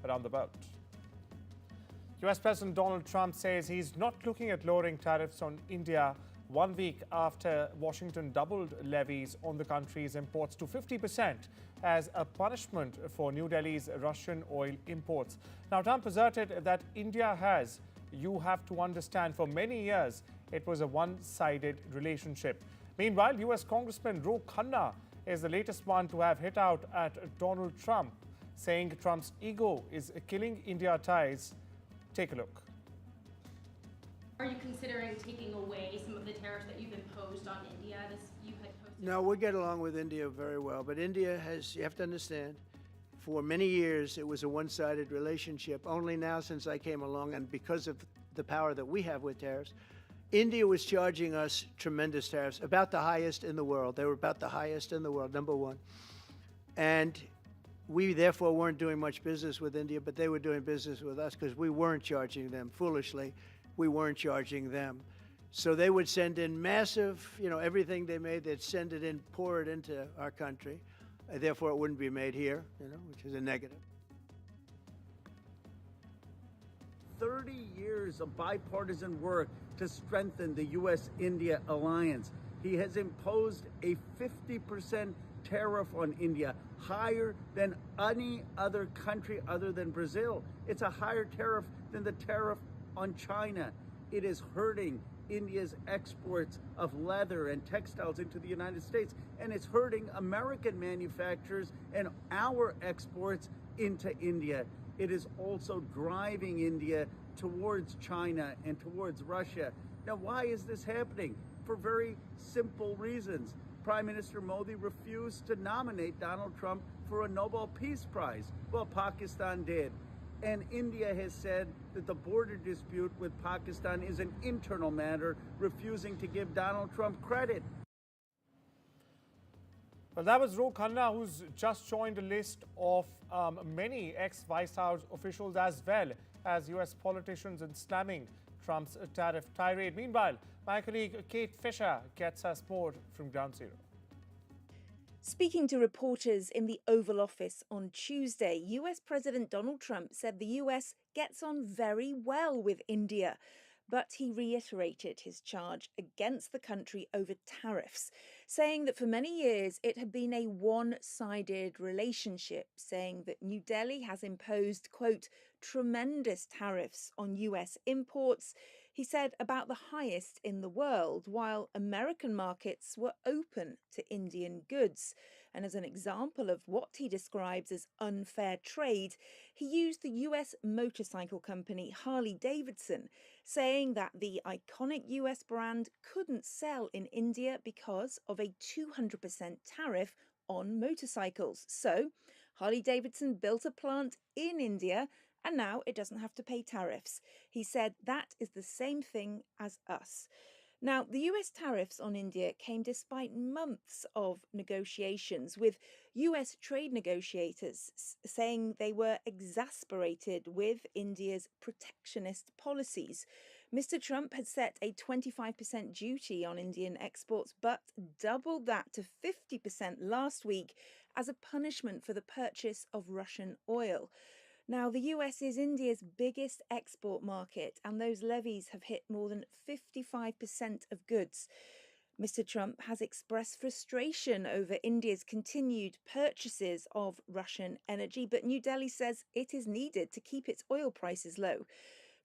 around the world. US President Donald Trump says he's not looking at lowering tariffs on India 1 week after Washington doubled levies on the country's imports to 50% as a punishment for New Delhi's Russian oil imports. Now, Trump asserted that India has, you have to understand, for many years it was a one-sided relationship. Meanwhile, US Congressman Ro Khanna is the latest one to have hit out at Donald Trump, saying Trump's ego is killing India ties. Take a look. Are you considering taking away some of the tariffs that you've imposed on India? No, we get along with India very well, but India has, you have to understand, for many years it was a one-sided relationship. Only now, since I came along, and because of the power that we have with tariffs, India was charging us tremendous tariffs, about the highest in the world. They were about the highest in the world, number one. And we therefore weren't doing much business with India, but they were doing business with us because we weren't charging them. Foolishly, we weren't charging them. So they would send in massive, everything they made, they'd send it in, pour it into our country. Therefore, it wouldn't be made here, which is a negative. 30 years of bipartisan work to strengthen the U.S.-India alliance. He has imposed a 50% tariff on India, higher than any other country other than Brazil. It's a higher tariff than the tariff on China. It is hurting India's exports of leather and textiles into the United States, and it's hurting American manufacturers and our exports into India. It is also driving India towards China and towards Russia. Now, why is this happening? For very simple reasons. Prime Minister Modi refused to nominate Donald Trump for a Nobel Peace Prize. Well, Pakistan did. And India has said that the border dispute with Pakistan is an internal matter, refusing to give Donald Trump credit. Well, that was Ro Khanna, who's just joined a list of many ex-White House officials as well as US politicians in slamming Trump's tariff tirade. Meanwhile, my colleague Kate Fisher gets us more from Ground Zero. Speaking to reporters in the Oval Office on Tuesday, US President Donald Trump said the US gets on very well with India. But he reiterated his charge against the country over tariffs, saying that for many years it had been a one-sided relationship, saying that New Delhi has imposed, quote, tremendous tariffs on US imports, he said about the highest in the world, while American markets were open to Indian goods. And as an example of what he describes as unfair trade, he used the US motorcycle company Harley-Davidson, saying that the iconic US brand couldn't sell in India because of a 200% tariff on motorcycles. So Harley-Davidson built a plant in India and now it doesn't have to pay tariffs. He said that is the same thing as us. Now, the US tariffs on India came despite months of negotiations, with US trade negotiators saying they were exasperated with India's protectionist policies. Mr. Trump had set a 25% duty on Indian exports, but doubled that to 50% last week as a punishment for the purchase of Russian oil. Now, the US is India's biggest export market, and those levies have hit more than 55% of goods. Mr. Trump has expressed frustration over India's continued purchases of Russian energy, but New Delhi says it is needed to keep its oil prices low.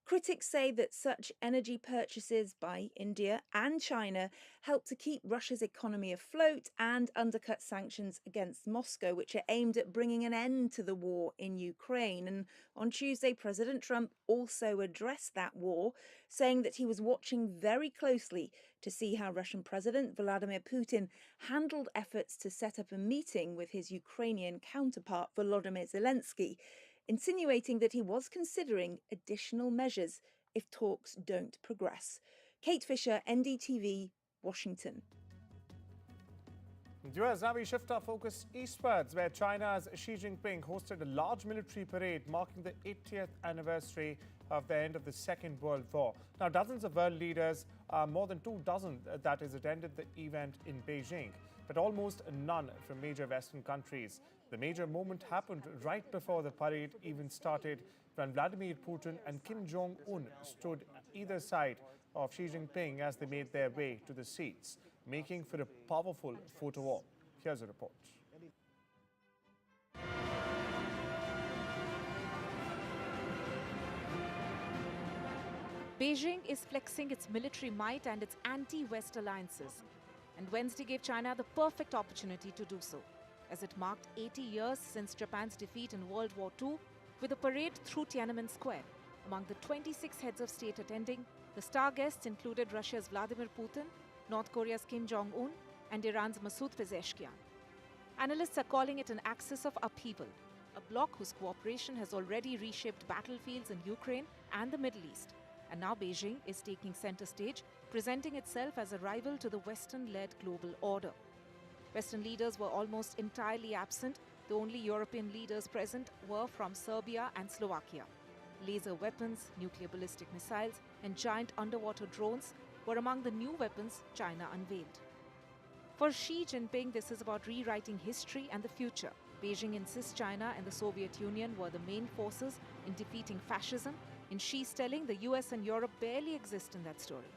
Critics say that such energy purchases by India and China help to keep Russia's economy afloat and undercut sanctions against Moscow, which are aimed at bringing an end to the war in Ukraine. And on Tuesday, President Trump also addressed that war, saying that he was watching very closely to see how Russian President Vladimir Putin handled efforts to set up a meeting with his Ukrainian counterpart Volodymyr Zelensky, insinuating that he was considering additional measures if talks don't progress. Kate Fisher, NDTV, Washington. US, now we shift our focus eastwards, where China's Xi Jinping hosted a large military parade marking the 80th anniversary of the end of the Second World War. Now, dozens of world leaders, more than 24 that is, attended the event in Beijing, but almost none from major Western countries. The major moment happened right before the parade even started, when Vladimir Putin and Kim Jong-un stood either side of Xi Jinping as they made their way to the seats, making for a powerful photo op. Here's a report. Beijing is flexing its military might and its anti-West alliances. And Wednesday gave China the perfect opportunity to do so, as it marked 80 years since Japan's defeat in World War II with a parade through Tiananmen Square. Among the 26 heads of state attending, the star guests included Russia's Vladimir Putin, North Korea's Kim Jong-un, and Iran's Masoud Pezeshkian. Analysts are calling it an axis of upheaval, a bloc whose cooperation has already reshaped battlefields in Ukraine and the Middle East. And now Beijing is taking center stage, presenting itself as a rival to the Western-led global order. Western leaders were almost entirely absent. The only European leaders present were from Serbia and Slovakia. Laser weapons, nuclear ballistic missiles, and giant underwater drones were among the new weapons China unveiled. For Xi Jinping, this is about rewriting history and the future. Beijing insists China and the Soviet Union were the main forces in defeating fascism. In Xi's telling, the US and Europe barely exist in that story.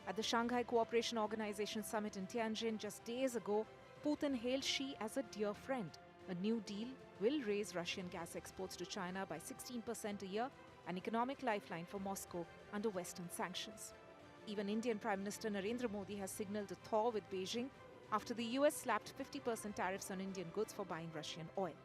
At the Shanghai Cooperation Organization summit in Tianjin just days ago, Putin hailed Xi as a dear friend. A new deal will raise Russian gas exports to China by 16% a year, an economic lifeline for Moscow under Western sanctions. Even Indian Prime Minister Narendra Modi has signaled a thaw with Beijing after the US slapped 50% tariffs on Indian goods for buying Russian oil.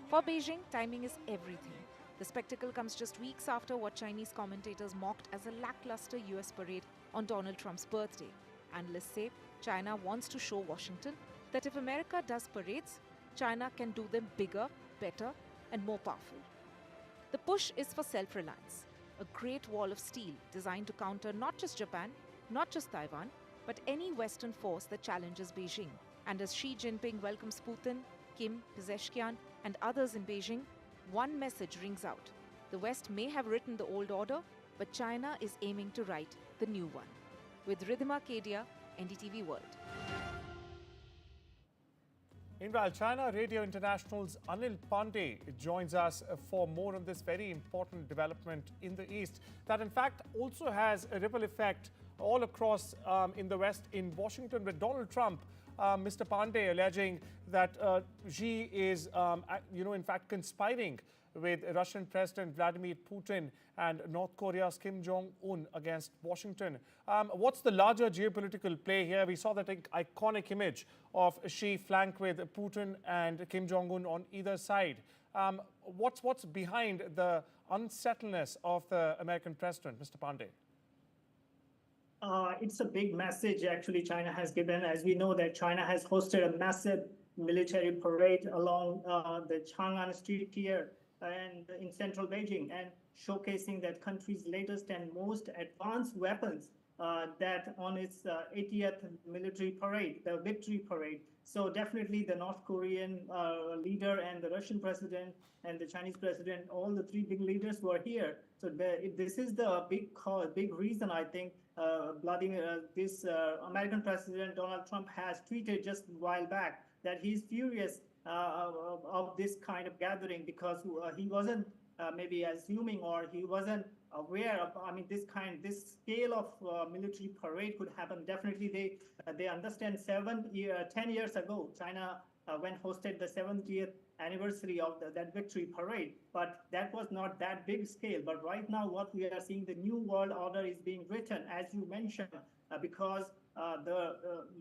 For Beijing, timing is everything. The spectacle comes just weeks after what Chinese commentators mocked as a lackluster US parade on Donald Trump's birthday. Analysts say China wants to show Washington that if America does parades, China can do them bigger, better, and more powerful. The push is for self-reliance, a great wall of steel designed to counter not just Japan, not just Taiwan, but any Western force that challenges Beijing. And as Xi Jinping welcomes Putin, Kim, Pezeshkian, and others in Beijing, one message rings out. The West may have written the old order, but China is aiming to write the new one. With Ridhima Kedia, NDTV World. Meanwhile, China Radio International's Anil Pandey joins us for more on this very important development in the East that in fact also has a ripple effect all across in the West, in Washington, with Donald Trump, Mr. Pandey, alleging that Xi is, in fact, conspiring with Russian President Vladimir Putin and North Korea's Kim Jong-un against Washington. What's the larger geopolitical play here? We saw that iconic image of Xi flanked with Putin and Kim Jong-un on either side. What's behind the unsettledness of the American president, Mr. Pandey? It's a big message, actually, China has given. As we know that China has hosted a massive military parade along the Chang'an Street here and in central Beijing, and showcasing that country's latest and most advanced weapons that on its 80th military parade, the Victory Parade. So definitely the North Korean leader and the Russian president and the Chinese president, all the three big leaders were here. So this is the big reason, I think, this American president Donald Trump has tweeted just a while back that he's furious of this kind of gathering, because he wasn't maybe assuming, or he wasn't aware of, this scale of military parade could happen. Definitely they understand 10 years ago, China when hosted the 70th anniversary of that victory parade, but that was not that big scale. But right now what we are seeing, the new world order is being written, as you mentioned, because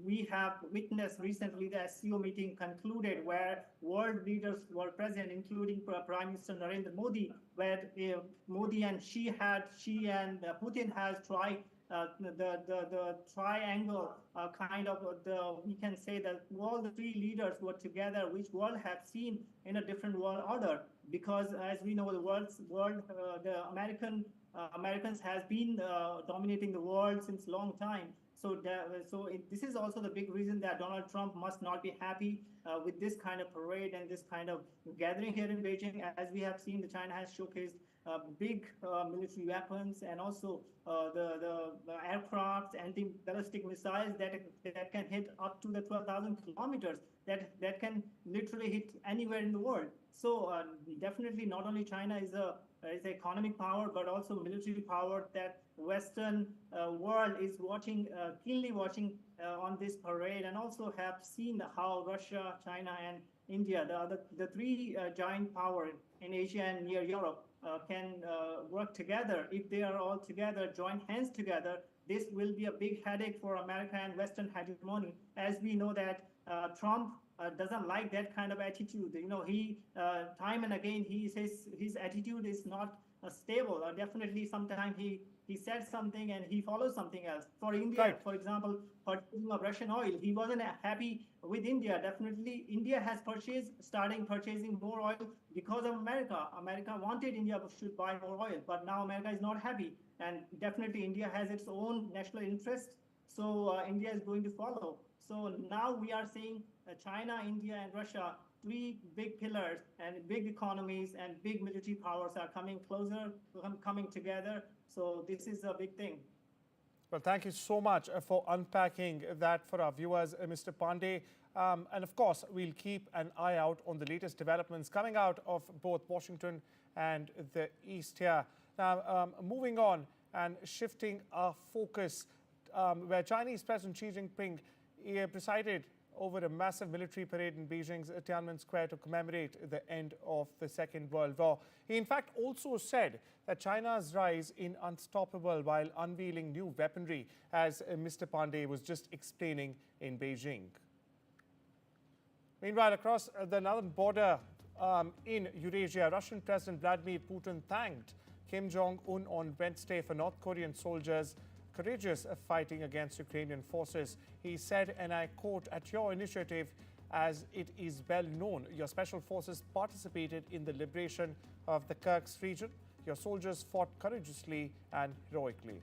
we have witnessed recently the SCO meeting concluded, where world leaders were present, including Prime Minister Narendra Modi, where Modi and Xi and Putin has tried the triangle we can say that all the three leaders were together, which world have seen in a different world order. Because as we know, the Americans has been dominating the world since long time. This is also the big reason that Donald Trump must not be happy with this kind of parade and this kind of gathering here in Beijing. As we have seen, China has showcased big military weapons and also the aircraft, anti-ballistic missiles that can hit up to the 12,000 kilometers, that can literally hit anywhere in the world. So definitely not only China is an economic power, but also military power that Western world is watching, keenly watching on this parade, and also have seen how Russia, China, and India, the three giant powers in Asia and near Europe, can work together. If they are all together, join hands together, this will be a big headache for America and Western hegemony. As we know that Trump doesn't like that kind of attitude. He time and again he says his attitude is not stable. Or definitely, sometimes he said something and he follows something else. For India, Right. for example, purchasing of Russian oil, he wasn't happy with India. Definitely, India has starting purchasing more oil because of America. America wanted India should buy more oil, but now America is not happy, and definitely India has its own national interest. So India is going to follow. So now we are seeing China, India, and Russia, three big pillars and big economies and big military powers are coming closer, coming together. So this is a big thing. Well, thank you so much for unpacking that for our viewers, Mr. Pandey. And of course, we'll keep an eye out on the latest developments coming out of both Washington and the East here. Now, moving on and shifting our focus, where Chinese President Xi Jinping presided over a massive military parade in Beijing's Tiananmen Square to commemorate the end of the Second World War. He in fact also said that China's rise is unstoppable while unveiling new weaponry, as Mr. Pandey was just explaining in Beijing. Meanwhile, across the northern border in Eurasia, Russian President Vladimir Putin thanked Kim Jong-un on Wednesday for North Korean soldiers courageous fighting against Ukrainian forces. He said, and I quote, "At your initiative, as it is well known, your special forces participated in the liberation of the Kursk region. Your soldiers fought courageously and heroically."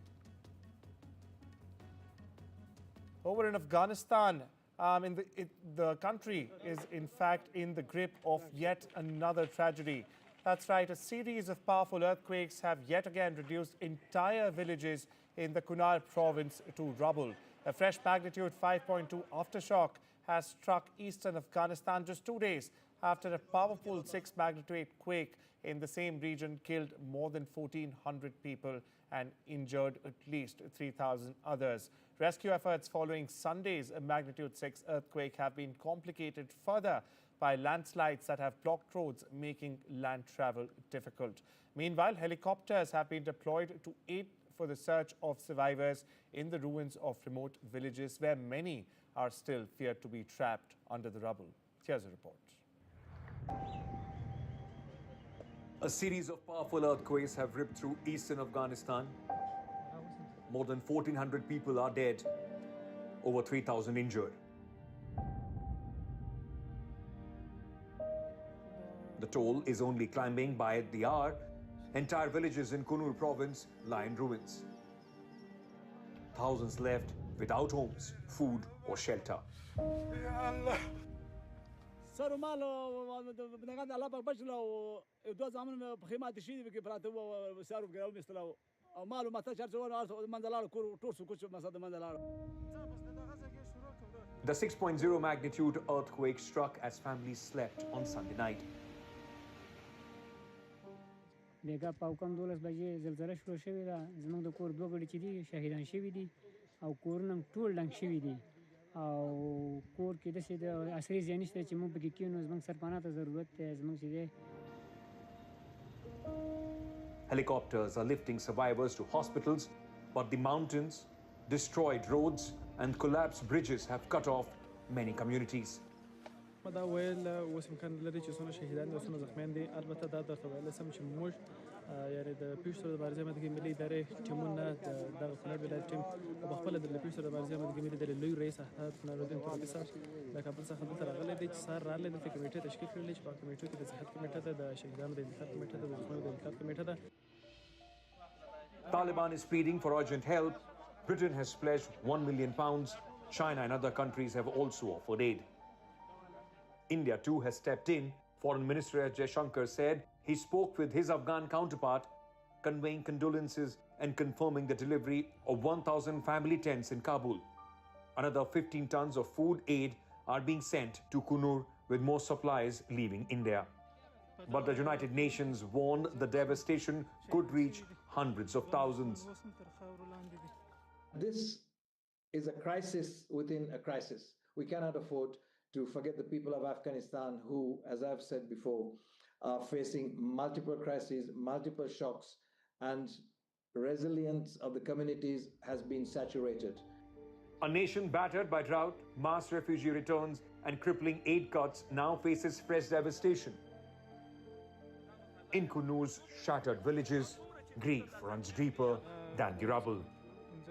Over in Afghanistan, the country is in fact in the grip of yet another tragedy. That's right, a series of powerful earthquakes have yet again reduced entire villages in the Kunar province to rubble. A fresh magnitude 5.2 aftershock has struck eastern Afghanistan just 2 days after a powerful 6 magnitude quake in the same region killed more than 1,400 people and injured at least 3,000 others. Rescue efforts following Sunday's magnitude 6 earthquake have been complicated further by landslides that have blocked roads, making land travel difficult. Meanwhile, helicopters have been deployed to aid for the search of survivors in the ruins of remote villages where many are still feared to be trapped under the rubble. Here's a report. A series of powerful earthquakes have ripped through eastern Afghanistan. More than 1,400 people are dead, over 3,000 injured. The toll is only climbing by the hour. Entire villages in Kunur province lie in ruins. Thousands left without homes, food or shelter. The 6.0 magnitude earthquake struck as families slept on Sunday night. بیګا په کم 12 بجې زلزلہ شروع شوې ده زموږ د کور دوه غړي چې دي شهیدان شوي دي او کورونه ټول ډنګ شوي دي او کور کې داسې د عصري ځای نشته چې موږ پکې کېنو زموږ سرپناه ته ضرورت دی زموږ چې دی. Helicopters are lifting survivors to hospitals, but the mountains, destroyed roads and collapsed bridges have cut off many communities. دا ویل اوس امکان لري چې څونه شهیدان دي او څونه زخمیان دي. البته دا درته ویلی سم چې موږ یعنې د پیښو د مبارزې مدني ملي ادارې ټیمونه دغه کونړ ولایت ټیم او پخپله د پیښو د مبارزې مدني ملي ادارې لوی رئیس احمد نورالدین ترابي صاحب د کابل څخه دلته راغلی دی چې سهار راغلی دلته کمیټې تشکیل کړلې چې په کمیټو کې د صحت کمیټه ده، د شهیدانو د انتخاب کمیټه ده، د زخمیانو د انتخاب کمیټه ده. Taliban is pleading for urgent help Britain has pledged £1 million. China and other countries have also offered aid. India too has stepped in. Foreign Minister S. Jaishankar said he spoke with his Afghan counterpart, conveying condolences and confirming the delivery of 1,000 family tents in Kabul. Another 15 tons of food aid are being sent to Kunur, with more supplies leaving India. But the United Nations warned the devastation could reach hundreds of thousands. This is a crisis within a crisis. We cannot afford to forget the people of Afghanistan who, as I've said before, are facing multiple crises, multiple shocks, and resilience of the communities has been saturated. A nation battered by drought, mass refugee returns, and crippling aid cuts now faces fresh devastation. In Kunur's shattered villages, grief runs deeper than the rubble.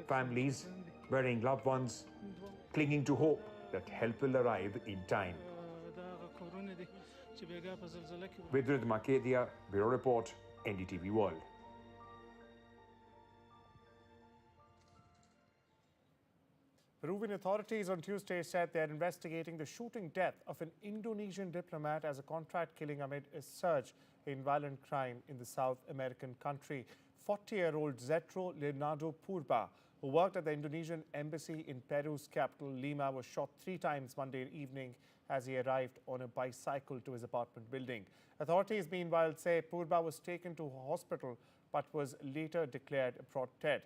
Families burying loved ones, clinging to hope that help will arrive in time. With Ridhima Kedia, Bureau Report, NDTV World. Peruvian authorities on Tuesday said they are investigating the shooting death of an Indonesian diplomat as a contract killing amid a surge in violent crime in the South American country. 40-year-old Zetro Leonardo Purba, who worked at the Indonesian embassy in Peru's capital, Lima, was shot 3 times Monday evening as he arrived on a bicycle to his apartment building. Authorities, meanwhile, say Purba was taken to a hospital but was later declared brought dead.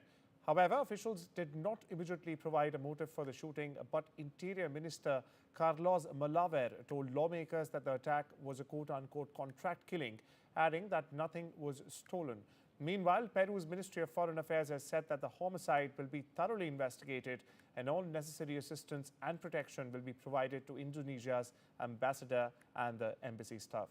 However, officials did not immediately provide a motive for the shooting, but Interior Minister Carlos Malaver told lawmakers that the attack was a quote-unquote contract killing, adding that nothing was stolen. Meanwhile, Peru's Ministry of Foreign Affairs has said that the homicide will be thoroughly investigated and all necessary assistance and protection will be provided to Indonesia's ambassador and the embassy staff.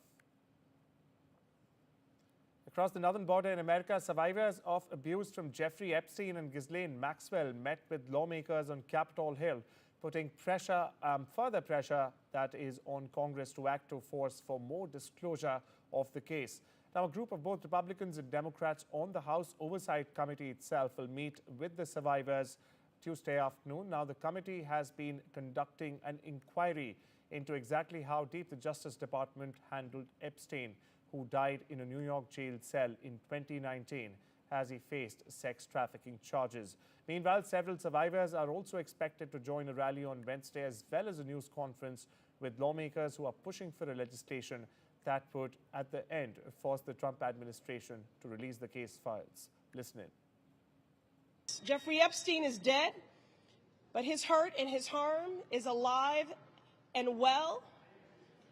Across the northern border in America, survivors of abuse from Jeffrey Epstein and Ghislaine Maxwell met with lawmakers on Capitol Hill, putting further pressure that is on Congress to act to force for more disclosure of the case. Now, a group of both Republicans and Democrats on the House Oversight Committee itself will meet with the survivors Tuesday afternoon. Now, the committee has been conducting an inquiry into exactly how deep the Justice Department handled Epstein, who died in a New York jail cell in 2019 as he faced sex trafficking charges. Meanwhile, several survivors are also expected to join a rally on Wednesday, as well as a news conference with lawmakers who are pushing for a legislation that would, at the end, force the Trump administration to release the case files. Listen in. Jeffrey Epstein is dead, but his hurt and his harm is alive and well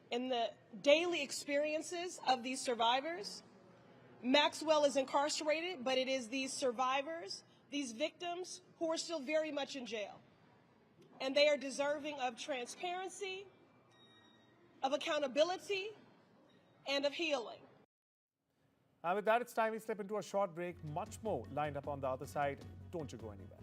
in the daily experiences of these survivors. Maxwell is incarcerated, but it is these survivors, these victims, who are still very much in jail. And they are deserving of transparency, of accountability, and of healing. And with that, it's time we step into a short break. Much more lined up on the other side. Don't you go anywhere.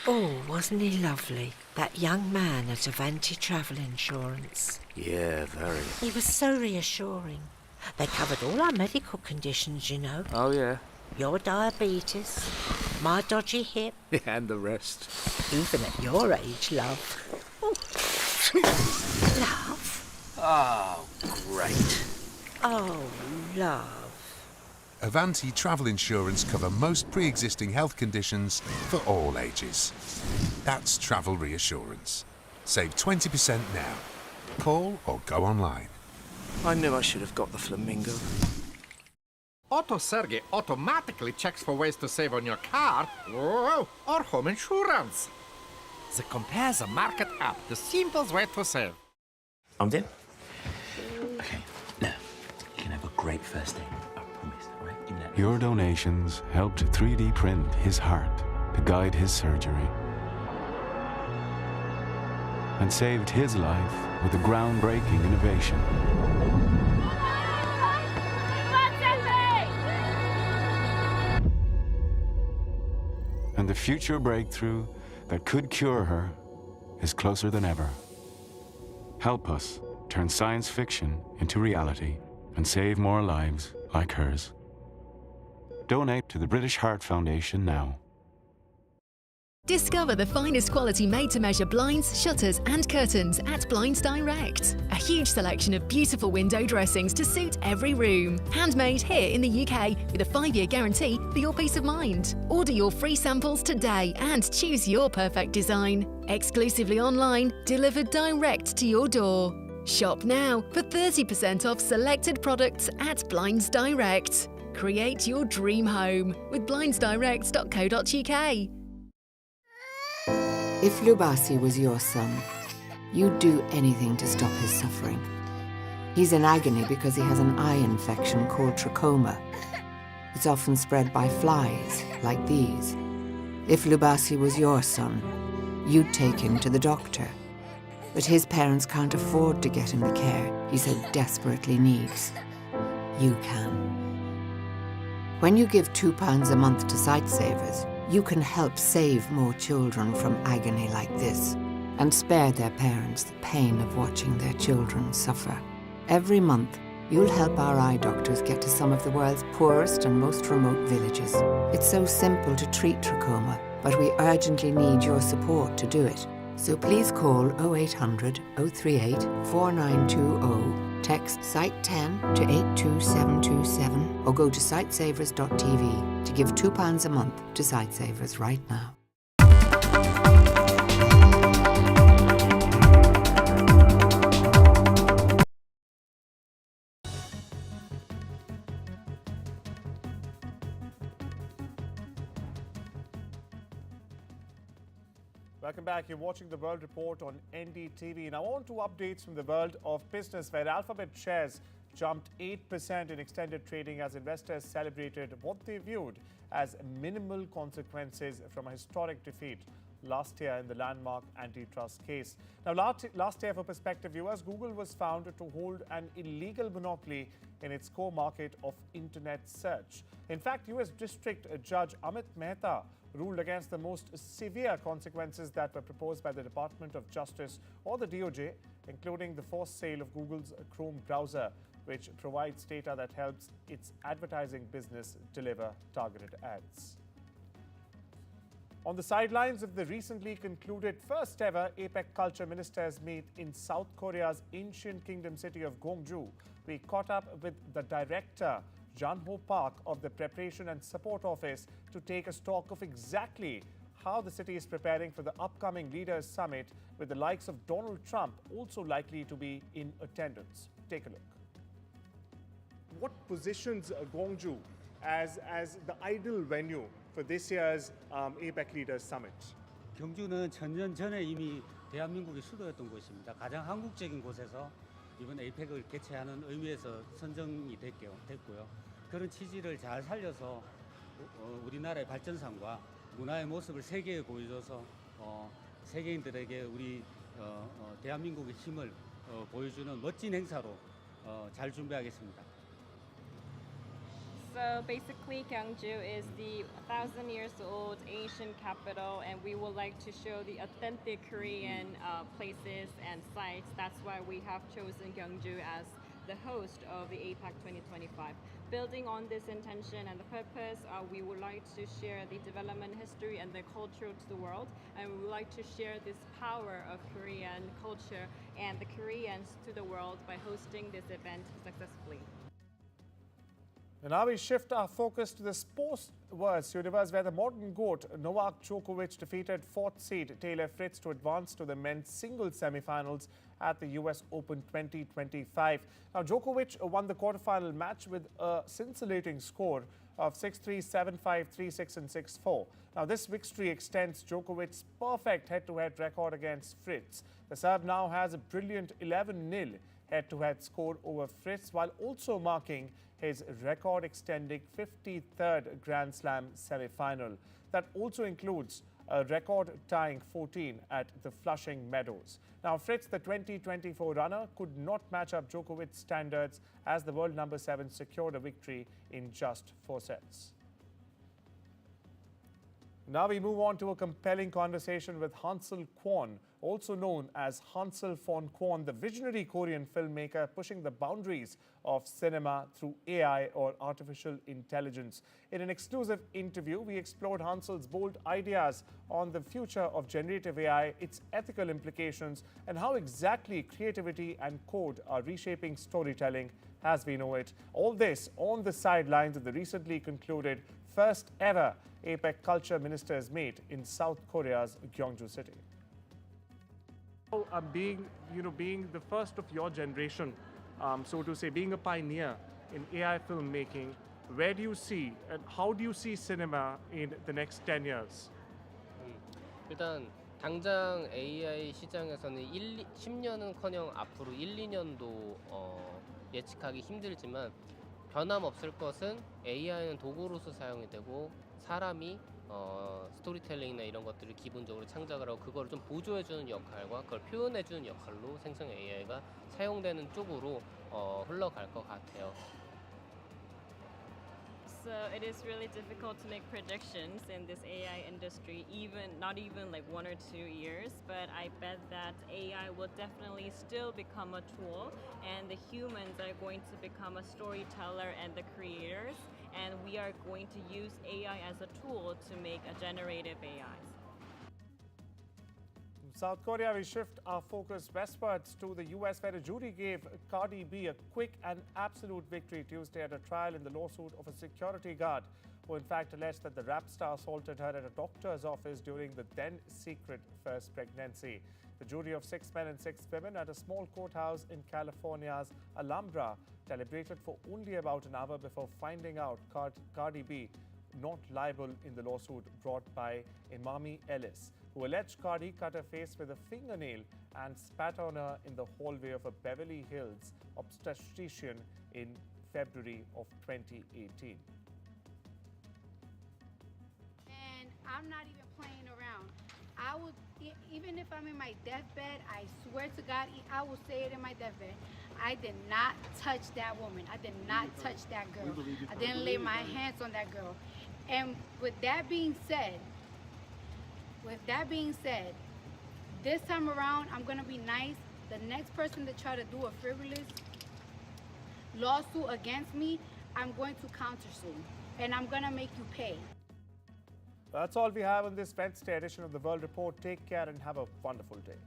Oh, wasn't he lovely? That young man at Avanti Travel Insurance. Yeah, very. He was so reassuring. They covered all our medical conditions, you know. Oh, yeah. Your diabetes, my dodgy hip. And the rest. Even at your age, love. Oh. Love? Oh, great. Oh, love. Avanti Travel Insurance cover most pre-existing health conditions for all ages. That's travel reassurance. Save 20% now. Call or go online. I knew I should have got the flamingo. Auto Sergey automatically checks for ways to save on your car or home insurance. They compare the market app, the simplest way to save. I'm in. Okay, now, you can have a great first day. I promise, all right? Give me that. Your donations helped 3D print his heart to guide his surgery and saved his life with a groundbreaking innovation. And the future breakthrough that could cure her is closer than ever. Help us turn science fiction into reality and save more lives like hers. Donate to the British Heart Foundation now. Discover the finest quality made-to-measure blinds, shutters and curtains at Blinds Direct. A huge selection of beautiful window dressings to suit every room. Handmade here in the UK with a 5-year guarantee for your peace of mind. Order your free samples today and choose your perfect design. Exclusively online, delivered direct to your door. Shop now for 30% off selected products at Blinds Direct. Create your dream home with blindsdirect.co.uk. If Lubasi was your son, you'd do anything to stop his suffering. He's in agony because he has an eye infection called trachoma. It's often spread by flies, like these. If Lubasi was your son, you'd take him to the doctor. But his parents can't afford to get him the care he so desperately needs. You can. When you give £2 a month to Sightsavers, you can help save more children from agony like this and spare their parents the pain of watching their children suffer. Every month, you'll help our eye doctors get to some of the world's poorest and most remote villages. It's so simple to treat trachoma, but we urgently need your support to do it. So please call 0800 038 4920, text SIGHT10 to 82727, or go to sightsavers.tv to give £2 a month to Sightsavers right now. Welcome back. You're watching the World Report on NDTV. Now on to updates from the world of business, where Alphabet shares jumped 8% in extended trading as investors celebrated what they viewed as minimal consequences from a historic defeat last year in the landmark antitrust case. Now, last year, for perspective viewers, Google was found to hold an illegal monopoly in its core market of internet search. In fact, US District Judge Amit Mehta ruled against the most severe consequences that were proposed by the Department of Justice or the DOJ, including the forced sale of Google's Chrome browser, which provides data that helps its advertising business deliver targeted ads. On the sidelines of the recently concluded first ever APEC Culture Ministers meet in South Korea's ancient kingdom city of Gwangju, we caught up with the director, Janho Park, of the Preparation and Support Office to take a stock of exactly how the city is preparing for the upcoming Leaders Summit, with the likes of Donald Trump also likely to be in attendance. Take a look. What positions Gwangju as the ideal venue for this year's APEC Leaders Summit? 경주는 천년 전에 이미 대한민국의 수도였던 곳입니다. 가장 한국적인 곳에서 이번 APEC을 개최하는 의미에서 선정이 됐고요. 그런 취지를 잘 살려서 우리나라의 발전상과 문화의 모습을 세계에 보여줘서 세계인들에게 우리 대한민국의 힘을 보여주는 멋진 행사로 잘 준비하겠습니다. So basically, Gyeongju is the 1,000 years old ancient capital, and we would like to show the authentic Korean places and sites. That's why we have chosen Gyeongju as the host of the APEC 2025. Building on this intention and the purpose, we would like to share the development history and the culture to the world, and we would like to share this power of Korean culture and the Koreans to the world by hosting this event successfully. And now we shift our focus to the sports universe, where the modern GOAT Novak Djokovic defeated 4th seed Taylor Fritz to advance to the men's singles semi-finals at the US Open 2025. Now, Djokovic won the quarterfinal match with a scintillating score of 6-3, 7-5, 3-6 and 6-4. Now, this victory extends Djokovic's perfect head-to-head record against Fritz. The Serb now has a brilliant 11-0 head-to-head score over Fritz, while also marking his record-extending 53rd Grand Slam semi-final. That also includes a record-tying 14 at the Flushing Meadows. Now, Fritz, the 2024 runner, could not match up Djokovic's standards as the world number 7 secured a victory in just 4 sets. Now we move on to a compelling conversation with Hansel Kwon, also known as Hansel von Kwon, the visionary Korean filmmaker pushing the boundaries of cinema through AI or artificial intelligence. In an exclusive interview, we explored Hansel's bold ideas on the future of generative AI, its ethical implications, and how exactly creativity and code are reshaping storytelling as we know it. All this on the sidelines of the recently concluded first ever APEC Culture Ministers Meet in South Korea's Gyeongju city. Being the first of your generation, so to say, being a pioneer in AI filmmaking, where do you see and how do you see cinema in the next 10 years? 일단 당장 AI 시장에서는 10년은커녕 앞으로 1, 2년도 예측하기 힘들지만 변함없을 것은 AI는 도구로서 사용이 되고 사람이 스토리텔링이나 이런 것들을 기본적으로 창작을 하고 그거를 좀 보조해주는 역할과 그걸 표현해주는 역할로 생성 AI가 사용되는 쪽으로 흘러갈 것 같아요. So it is really difficult to make predictions in this AI industry, not even like 1 or 2 years, but I bet that AI will definitely still become a tool and the humans are going to become a storyteller and the creators, and we are going to use AI as a tool to make a generative AIs. South Korea, we shift our focus westwards to the US, where a jury gave Cardi B a quick and absolute victory Tuesday at a trial in the lawsuit of a security guard who in fact alleged that the rap star assaulted her at a doctor's office during the then secret first pregnancy. The jury of 6 men and 6 women at a small courthouse in California's Alhambra deliberated for only about an hour before finding out Cardi B not liable in the lawsuit brought by Imami Ellis, who alleged Cardi cut her face with a fingernail and spat on her in the hallway of a Beverly Hills obstetrician in February of 2018. And I'm not even playing around. I would, even if I'm in my deathbed, I swear to God, I will say it in my deathbed. I did not touch that woman. I did not touch that girl. I didn't lay my hands on that girl. And with that being said, this time around, I'm going to be nice. The next person to try to do a frivolous lawsuit against me, I'm going to countersue. And I'm going to make you pay. That's all we have on this Wednesday edition of the World Report. Take care and have a wonderful day.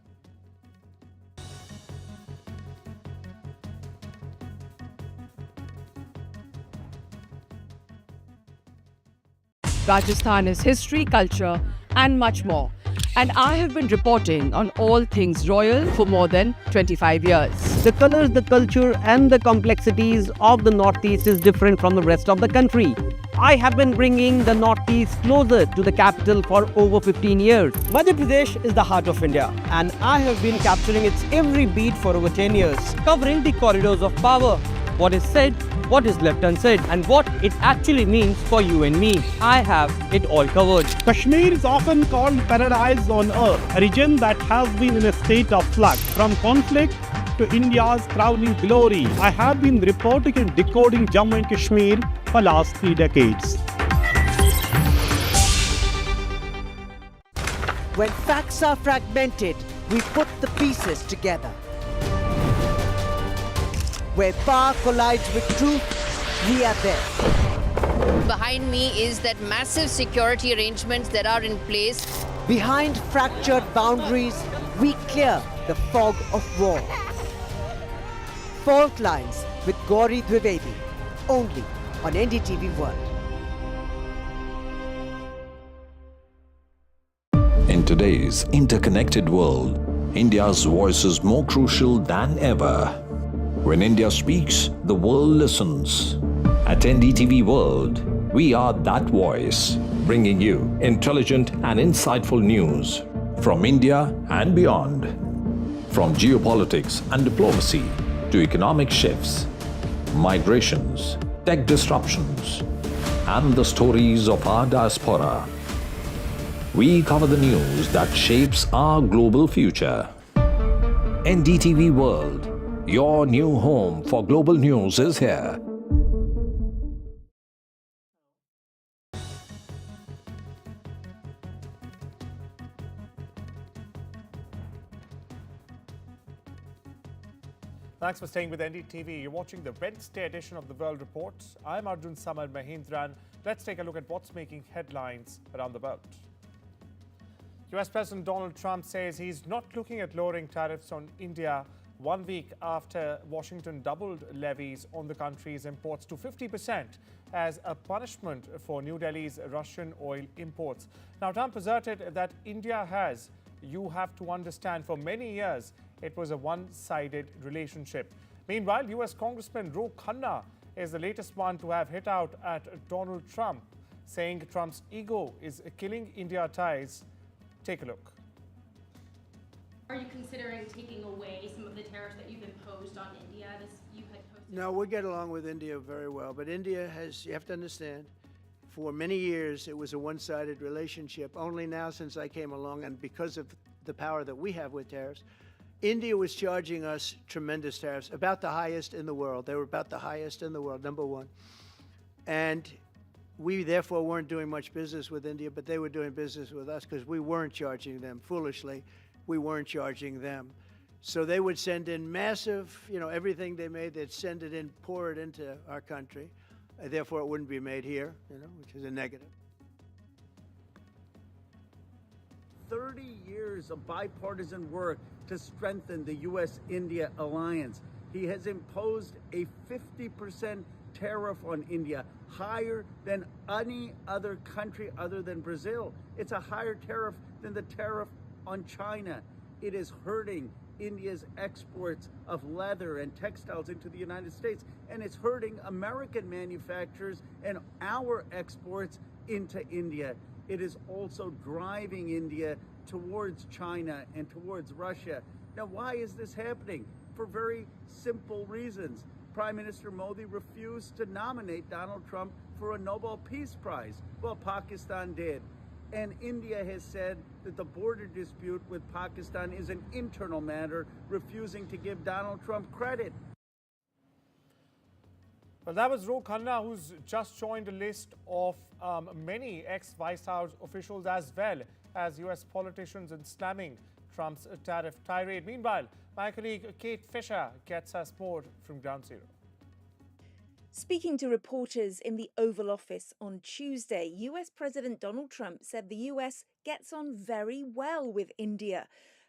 Rajasthan is history, culture, and much more. And I have been reporting on all things royal for more than 25 years. The colors, the culture, and the complexities of the Northeast is different from the rest of the country. I have been bringing the Northeast closer to the capital for over 15 years. Madhya Pradesh is the heart of India, and I have been capturing its every beat for over 10 years, covering the corridors of power, what is said, what is left unsaid, and what it actually means for you and me. I have it all covered. Kashmir is often called paradise on earth, a region that has been in a state of flux from conflict to India's crowning glory. I have been reporting and decoding Jammu and Kashmir for last 3 decades. When facts are fragmented, we put the pieces together. Where power collides with truth, we are there. Behind me is that massive security arrangements that are in place. Behind fractured boundaries, we clear the fog of war. Fault Lines with Gauri Dwivedi, only on NDTV World. In today's interconnected world, India's voice is more crucial than ever. When India speaks, the world listens. At NDTV World, we are that voice, bringing you intelligent and insightful news from India and beyond. From geopolitics and diplomacy to economic shifts, migrations, tech disruptions, and the stories of our diaspora. We cover the news that shapes our global future. NDTV World, your new home for global news, is here. Thanks for staying with NDTV. You're watching the Wednesday edition of the World Report. I'm Arjun Samar Mahindran. Let's take a look at what's making headlines around the world. US President Donald Trump says he's not looking at lowering tariffs on India 1 week after Washington doubled levies on the country's imports to 50% as a punishment for New Delhi's Russian oil imports. Now, Trump asserted that India has, you have to understand, for many years it was a one-sided relationship. Meanwhile, US Congressman Ro Khanna is the latest one to have hit out at Donald Trump, saying Trump's ego is killing India ties. Take a look. Are you considering taking away some of the tariffs that you've imposed on India? No, we get along with India very well, but India has, you have to understand, for many years it was a one-sided relationship. Only now, since I came along, and because of the power that we have with tariffs, India was charging us tremendous tariffs, about the highest in the world. They were about the highest in the world, number one. And we therefore weren't doing much business with India, but they were doing business with us because we weren't charging them. Foolishly, we weren't charging them. So they would send in massive, everything they made, they'd send it in, pour it into our country. Therefore, it wouldn't be made here, which is a negative. 30 years of bipartisan work to strengthen the U.S.-India alliance. He has imposed a 50% tariff on India, higher than any other country other than Brazil. It's a higher tariff than the tariff on China. It is hurting India's exports of leather and textiles into the United States, and it's hurting American manufacturers and our exports into India. It is also driving India towards China and towards Russia. Now, why is this happening? For very simple reasons. Prime Minister Modi refused to nominate Donald Trump for a Nobel Peace Prize. Well, Pakistan did. And India has said that the border dispute with Pakistan is an internal matter, refusing to give Donald Trump credit. Well, that was Ro Khanna, who's just joined a list of many ex-White House officials, as well as US politicians, in slamming Trump's tariff tirade. Meanwhile, my colleague Kate Fisher gets us more from Ground Zero. Speaking to reporters in the Oval Office on Tuesday, US President Donald Trump said the US gets on very well with India,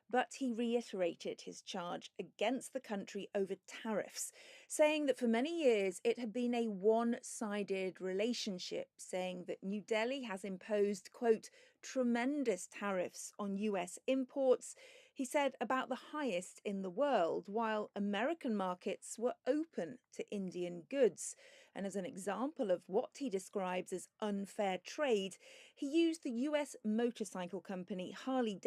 but he reiterated his charge against the country over tariffs, saying that for many years it had been a one-sided relationship, saying that New Delhi has imposed, quote, tremendous tariffs on US imports, he said about the highest in the world, while American markets were open to Indian goods. And as an example of what he describes as unfair trade, he used the US motorcycle company Harley